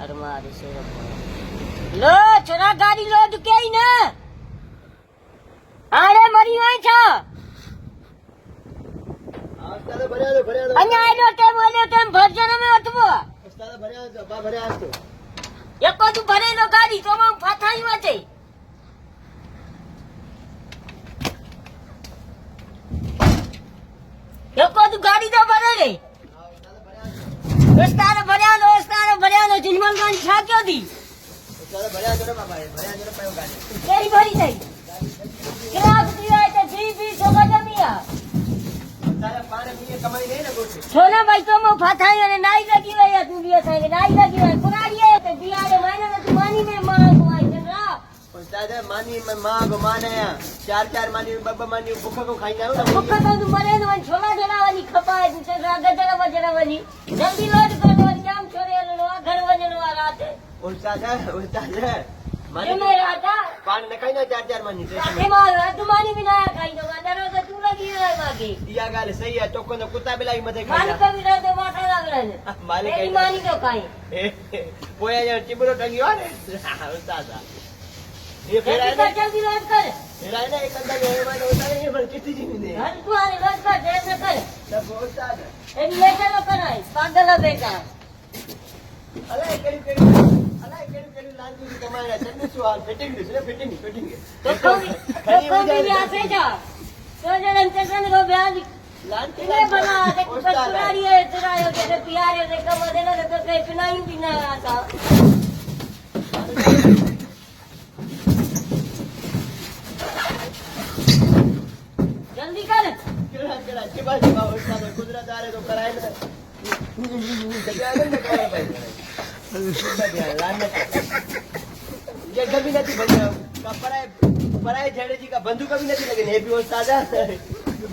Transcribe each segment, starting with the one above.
अरे मारे से लो छोरा गाड़ी लोड के ही ना अरे मरी हुई छो उस्ताद भर्या दो अन्या आइलो टेम भरजन में अटबो उस्ताद भर्या दो बा भर्या तो एको तू भरेलो गाड़ी तो मैं फाथाई वाचे एको तू गाड़ी तो भरे रे उस्ताद भर्या नो जिनमल गाड़ी छा क्यों दी उस्ताद भर्या दो बाबा भर्या दो पायो गाड़ी केरी भरी थई क्या तू आए ते 20 सोगा जमिया तारे पाने पीए कमाई नहीं ना गोटे छोना भाई तो मैं फाथाई ने नाई लगी है तू भी है नाई लगी है पुरानी है ते बियारे महीने में तू मानी में मां को आई चंद्रा उस्ताद मानी में मां को माने चार मानी बब्बा मानी भूख को खाई जाओ ना भूख तो तू मरे न छोला छोला वाली खपाए तू चंद्रा गजरा वजरा वाली जल्दी लोड कर और काम छोरे लो घर वजन वाला आते उस्ताद ये मेरा था पान न खाई ना चार मानी आके मार तू मानी भी ना खाई दो अंदर तो तू लगी है मागे या गाल सही है तो को कुत्ता बिलाई मथे खाई मानी का भी रहते माथा लग रहा है मालिक मेरी मानी तो खाई पोया जो चिबरो टंगियो ने उस्ताद ये फेरा है जल्दी लोड कर फेरा है ना एक अंदर ये माने उस्ताद ये पर कितनी जी ने घर तू आने लोड कर जैसे कर सब उस्ताद एक ले चलो कराई पागल बेटा अरे केड़ी लांजी की कमाया चन्नी सुहाल फिटिंग तो कभी भी आसे जा तो जन चंद्रन को ब्याज लांजी ले बना दे कुरारी है तेरा यो के प्यारे से कम देना तो कहीं पिलाई भी ना आता जल्दी कर केड़ा चिबा उस्ताद गुजरात आ रहे तो कराए ना जगह में कराए भाई ये कभी नहीं बन पराए झेड़े जी का बंदूक कभी नहीं लगे ने भी उस्ताद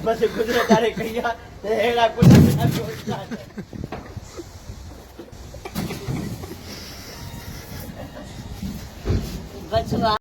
बस गुजरात आ रहे कहिया हेड़ा कुछ उस्ताद बचवा